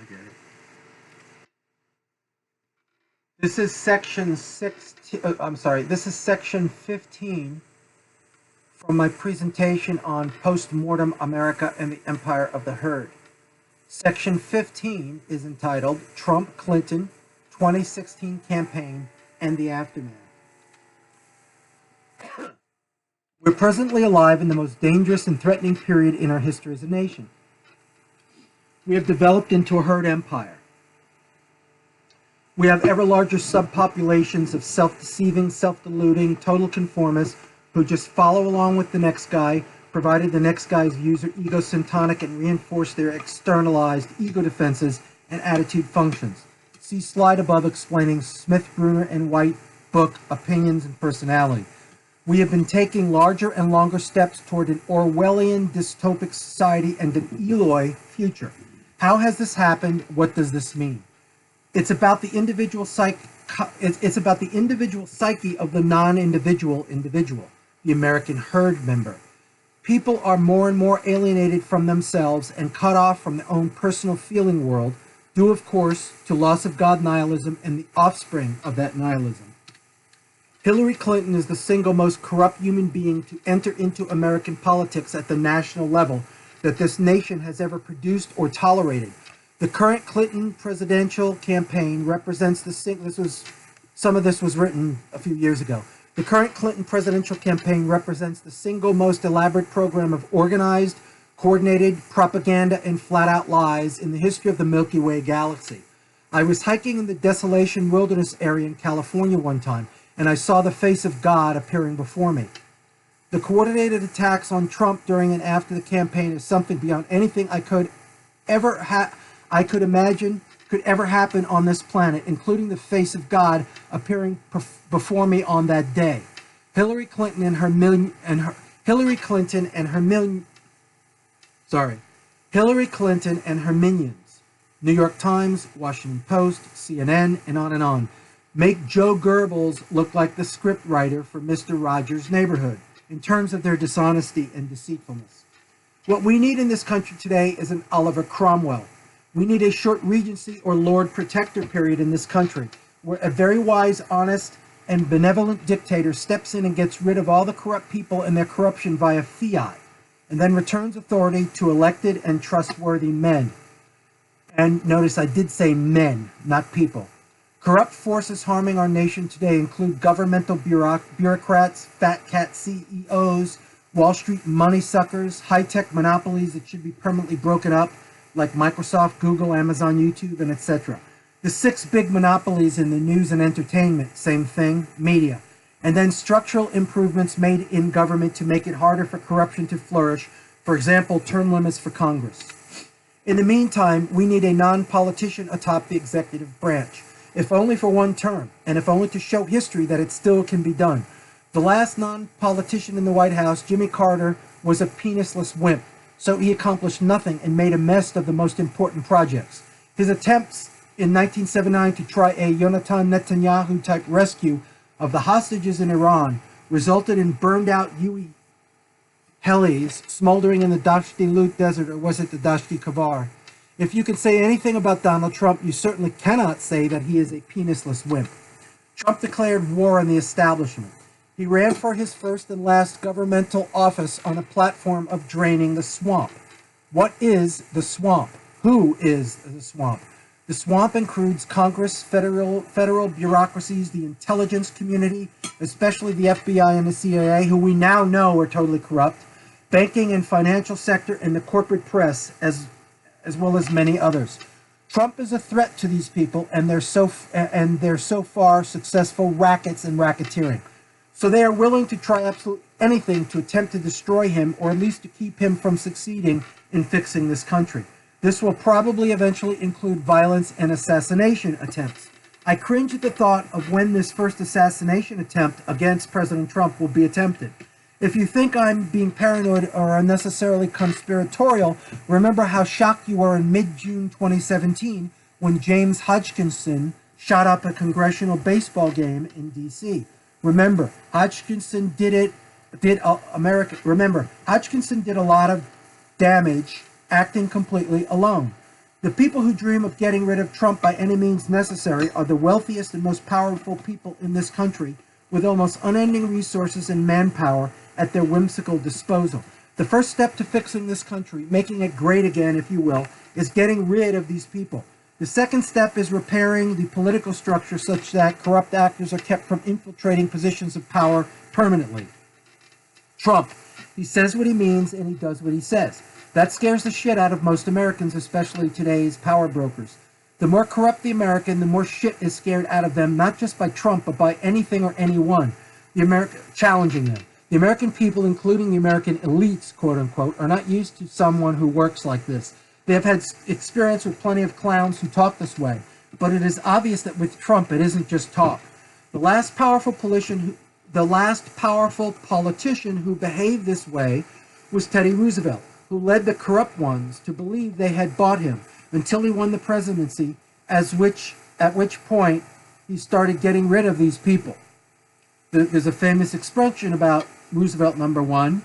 I get it. This is section 16. I'm sorry. This is section 15 from my presentation on Post-Mortem America and the Empire of the Herd. Section 15 is entitled Trump-Clinton 2016 Campaign and the Aftermath. We're presently alive in the most dangerous and threatening period in our history as a nation. We have developed into a herd empire. We have ever larger subpopulations of self-deceiving, self-deluding, total conformists who just follow along with the next guy, provided the next guy's views are egocentric and reinforce their externalized ego defenses and attitude functions. See slide above explaining Smith, Bruner, and White book Opinions and Personality. We have been taking larger and longer steps toward an Orwellian dystopic society and an Eloi future. How has this happened? What does this mean? It's about the individual psyche. It's about the individual psyche of the non-individual individual, the American herd member. People are more and more alienated from themselves and cut off from their own personal feeling world, due, of course, to loss of God nihilism and the offspring of that nihilism. Hillary Clinton is the single most corrupt human being to enter into American politics at the national level that this nation has ever produced or tolerated. The current Clinton presidential campaign represents the some of this was written a few years ago. The current Clinton presidential campaign represents the single most elaborate program of organized, coordinated propaganda and flat-out lies in the history of the Milky Way galaxy. I was hiking in the Desolation Wilderness area in California one time, and I saw the face of God appearing before me. The coordinated attacks on Trump during and after the campaign is something beyond anything I could imagine could ever happen on this planet, including the face of God appearing before me on that day. Hillary Clinton and her minions, New York Times, Washington Post, CNN, and on, make Joe Goebbels look like the scriptwriter for Mr. Rogers' Neighborhood in terms of their dishonesty and deceitfulness. What we need in this country today is an Oliver Cromwell. We need a short regency or Lord Protector period in this country, where a very wise, honest, and benevolent dictator steps in and gets rid of all the corrupt people and their corruption via fiat, and then returns authority to elected and trustworthy men. And notice I did say men, not people. Corrupt forces harming our nation today include governmental bureaucrats, fat cat CEOs, Wall Street money suckers, high-tech monopolies that should be permanently broken up, like Microsoft, Google, Amazon, YouTube, and etc. The 6 big monopolies in the news and entertainment, same thing, media. And then structural improvements made in government to make it harder for corruption to flourish, for example, term limits for Congress. In the meantime, we need a non-politician atop the executive branch, if only for one term, and if only to show history that it still can be done. The last non-politician in the White House, Jimmy Carter, was a penisless wimp, so he accomplished nothing and made a mess of the most important projects. His attempts in 1979 to try a Yonatan Netanyahu-type rescue of the hostages in Iran resulted in burned-out Huey helis smoldering in the Dashti Lut Desert, or was it the Dashti Kavar? If you can say anything about Donald Trump, you certainly cannot say that he is a penisless wimp. Trump declared war on the establishment. He ran for his first and last governmental office on a platform of draining the swamp. What is the swamp? Who is the swamp? The swamp includes Congress, federal bureaucracies, the intelligence community, especially the FBI and the CIA, who we now know are totally corrupt, banking and financial sector, and the corporate press, as well as many others. Trump is a threat to these people and their so far successful rackets and racketeering. So they are willing to try absolutely anything to attempt to destroy him, or at least to keep him from succeeding in fixing this country. This will probably eventually include violence and assassination attempts. I cringe at the thought of when this first assassination attempt against President Trump will be attempted. If you think I'm being paranoid or unnecessarily conspiratorial, remember how shocked you were in mid-June 2017 when James Hodgkinson shot up a congressional baseball game in D.C. Remember, Hodgkinson did a lot of damage acting completely alone. The people who dream of getting rid of Trump by any means necessary are the wealthiest and most powerful people in this country, with almost unending resources and manpower at their whimsical disposal. The first step to fixing this country, making it great again, if you will, is getting rid of these people. The second step is repairing the political structure such that corrupt actors are kept from infiltrating positions of power permanently. Trump, he says what he means and he does what he says. That scares the shit out of most Americans, especially today's power brokers. The more corrupt the American, the more shit is scared out of them, not just by Trump, but by anything or anyone challenging them. The American people, including the American elites, quote unquote, are not used to someone who works like this. They have had experience with plenty of clowns who talk this way, but it is obvious that with Trump, it isn't just talk. The last powerful politician who behaved this way was Teddy Roosevelt, who led the corrupt ones to believe they had bought him until he won the presidency, at which point he started getting rid of these people. There's a famous expression about Roosevelt #1.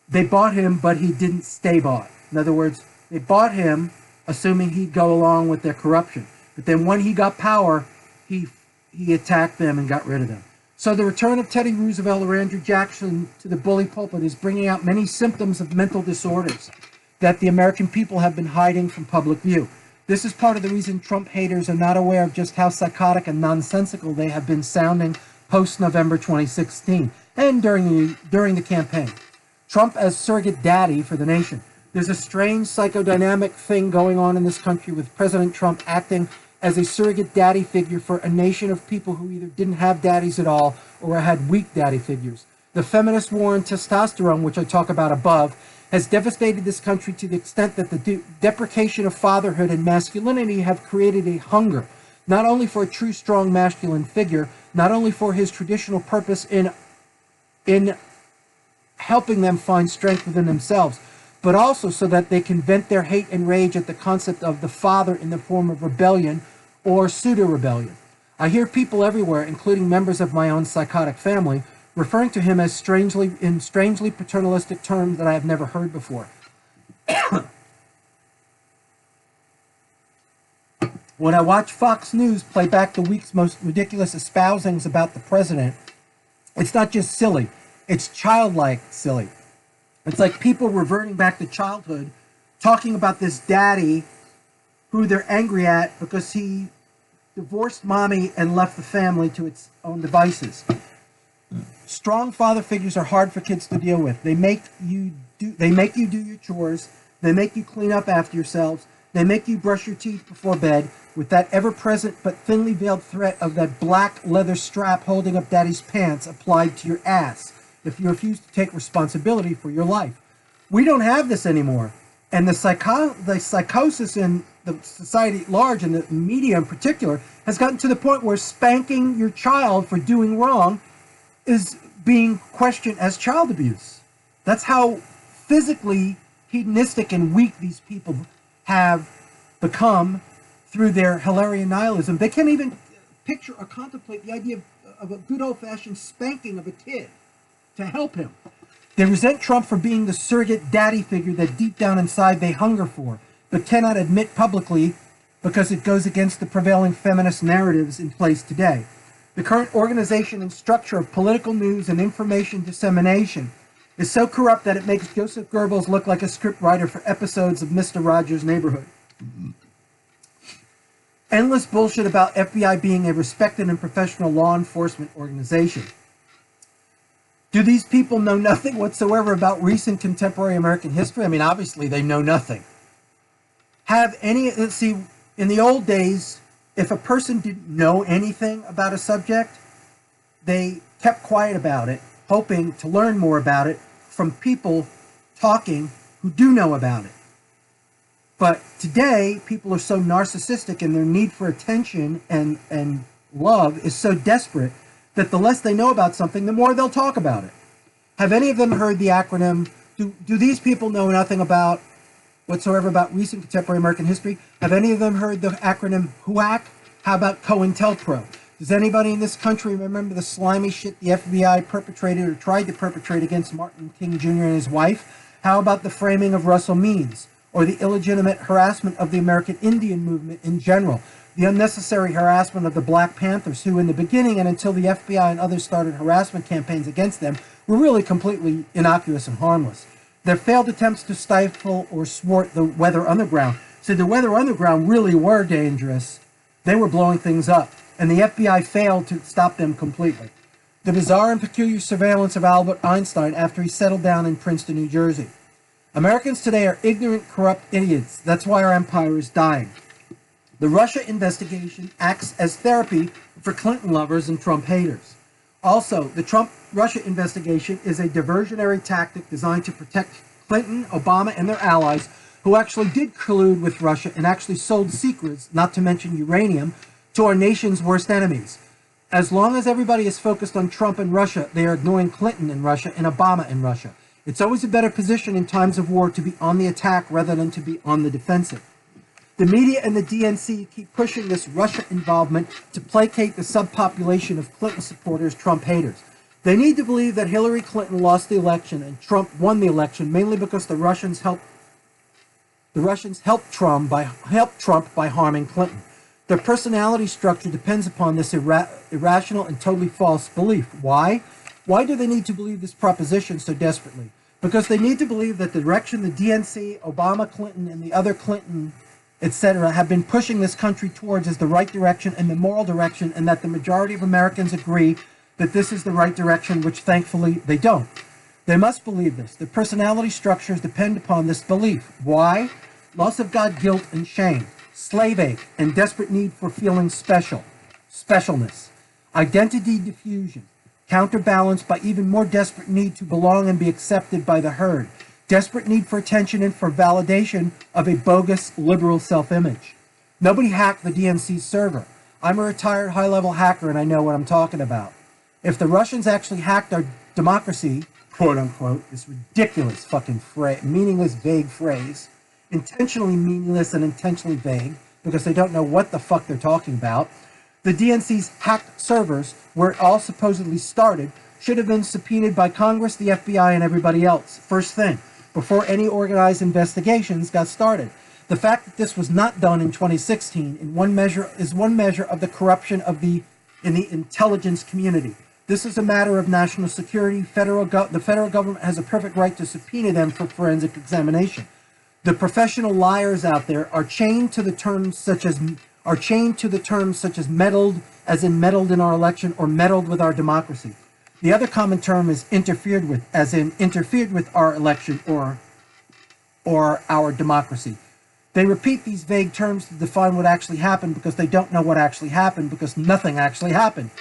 They bought him, but he didn't stay bought. In other words, they bought him assuming he'd go along with their corruption. But then when he got power, he attacked them and got rid of them. So the return of Teddy Roosevelt or Andrew Jackson to the bully pulpit is bringing out many symptoms of mental disorders that the American people have been hiding from public view. This is part of the reason Trump haters are not aware of just how psychotic and nonsensical they have been sounding post-November 2016 and during the campaign. Trump as surrogate daddy for the nation. There's a strange psychodynamic thing going on in this country with President Trump acting as a surrogate daddy figure for a nation of people who either didn't have daddies at all or had weak daddy figures. The feminist war on testosterone, which I talk about above, has devastated this country to the extent that the deprecation of fatherhood and masculinity have created a hunger, not only for a true strong masculine figure, not only for his traditional purpose in helping them find strength within themselves, but also so that they can vent their hate and rage at the concept of the father in the form of rebellion or pseudo-rebellion. I hear people everywhere, including members of my own psychotic family, referring to him as strangely paternalistic terms that I have never heard before. When I watch Fox News play back the week's most ridiculous espousings about the president, it's not just silly, it's childlike silly. It's like people reverting back to childhood, talking about this daddy who they're angry at because he divorced mommy and left the family to its own devices. Strong father figures are hard for kids to deal with. They make you do your chores. They make you clean up after yourselves. They make you brush your teeth before bed with that ever-present but thinly veiled threat of that black leather strap holding up daddy's pants applied to your ass if you refuse to take responsibility for your life. We don't have this anymore. And the psychosis in the society at large, and the media in particular, has gotten to the point where spanking your child for doing wrong is being questioned as child abuse. That's how physically hedonistic and weak these people have become through their Hilarian nihilism. They can't even picture or contemplate the idea of a good old-fashioned spanking of a kid to help him. They resent Trump for being the surrogate daddy figure that deep down inside they hunger for, but cannot admit publicly because it goes against the prevailing feminist narratives in place today. The current organization and structure of political news and information dissemination is so corrupt that it makes Joseph Goebbels look like a scriptwriter for episodes of Mr. Rogers' Neighborhood. Endless bullshit about FBI being a respected and professional law enforcement organization. Do these people know nothing whatsoever about recent contemporary American history? I mean, obviously they know nothing. See, in the old days, if a person didn't know anything about a subject, they kept quiet about it, hoping to learn more about it from people talking who do know about it. But today, people are so narcissistic and their need for attention and love is so desperate that the less they know about something, the more they'll talk about it. Have any of them heard the acronym? Do these people know nothing about whatsoever about recent contemporary American history? Have any of them heard the acronym HUAC? How about COINTELPRO? Does anybody in this country remember the slimy shit the FBI perpetrated or tried to perpetrate against Martin King Jr. and his wife? How about the framing of Russell Means, or the illegitimate harassment of the American Indian movement in general, the unnecessary harassment of the Black Panthers, who in the beginning and until the FBI and others started harassment campaigns against them, were really completely innocuous and harmless. Their failed attempts to stifle or thwart the Weather Underground. So the Weather Underground really were dangerous. They were blowing things up, and the FBI failed to stop them completely. The bizarre and peculiar surveillance of Albert Einstein after he settled down in Princeton, New Jersey. Americans today are ignorant, corrupt idiots. That's why our empire is dying. The Russia investigation acts as therapy for Clinton lovers and Trump haters. Also, the Trump-Russia investigation is a diversionary tactic designed to protect Clinton, Obama, and their allies who actually did collude with Russia and actually sold secrets, not to mention uranium, to our nation's worst enemies. As long as everybody is focused on Trump and Russia, they are ignoring Clinton and Russia and Obama and Russia. It's always a better position in times of war to be on the attack rather than to be on the defensive. The media and the DNC keep pushing this Russia involvement to placate the subpopulation of Clinton supporters, Trump haters. They need to believe that Hillary Clinton lost the election and Trump won the election mainly because the Russians helped Trump by harming Clinton. Their personality structure depends upon this irrational and totally false belief. Why? Why do they need to believe this proposition so desperately? Because they need to believe that the direction the DNC, Obama, Clinton, and the other Clinton, etc., have been pushing this country towards is the right direction and the moral direction, and that the majority of Americans agree that this is the right direction, which thankfully they don't. They must believe this. Their personality structures depend upon this belief. Why? Loss of God, guilt, and shame. Slave ache and desperate need for feeling special. Specialness. Identity diffusion. Counterbalanced by even more desperate need to belong and be accepted by the herd. Desperate need for attention and for validation of a bogus liberal self-image. Nobody hacked the DNC server. I'm a retired high-level hacker and I know what I'm talking about. If the Russians actually hacked our democracy, quote-unquote, this ridiculous fucking meaningless, vague phrase, intentionally meaningless and intentionally vague, because they don't know what the fuck they're talking about, the DNC's hacked servers, where it all supposedly started, should have been subpoenaed by Congress, the FBI, and everybody else. First thing, before any organized investigations got started. The fact that this was not done in 2016 is one measure of the corruption in the intelligence community. This is a matter of national security. The federal government has a perfect right to subpoena them for forensic examination. The professional liars out there are chained to the terms such as meddled, as in meddled in our election, or meddled with our democracy. The other common term is interfered with, as in interfered with our election or our democracy. They repeat these vague terms to define what actually happened because they don't know what actually happened because nothing actually happened.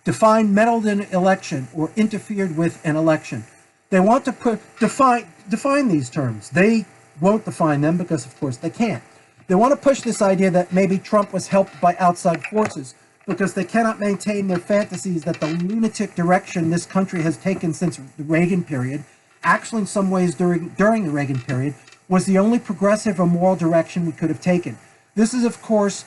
Define meddled in an election or interfered with an election. They want to define these terms. They won't define them because, of course, they can't. They want to push this idea that maybe Trump was helped by outside forces because they cannot maintain their fantasies that the lunatic direction this country has taken since the Reagan period, actually in some ways during the Reagan period, was the only progressive or moral direction we could have taken. This is, of course,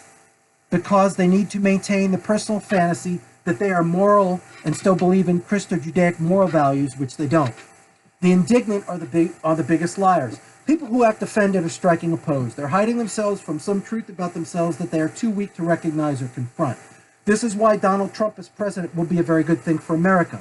because they need to maintain the personal fantasy that they are moral and still believe in Christo-Judaic moral values, which they don't. The indignant are the biggest liars. People who act offended are striking a pose. They're hiding themselves from some truth about themselves that they are too weak to recognize or confront. This is why Donald Trump as president will be a very good thing for America.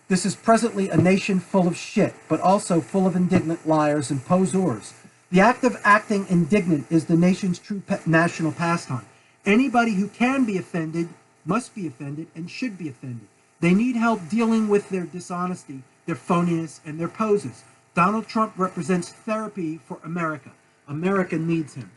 This is presently a nation full of shit, but also full of indignant liars and poseurs. The act of acting indignant is the nation's true national pastime. Anybody who can be offended must be offended and should be offended. They need help dealing with their dishonesty, their phoniness, and their poses. Donald Trump represents therapy for America. America needs him.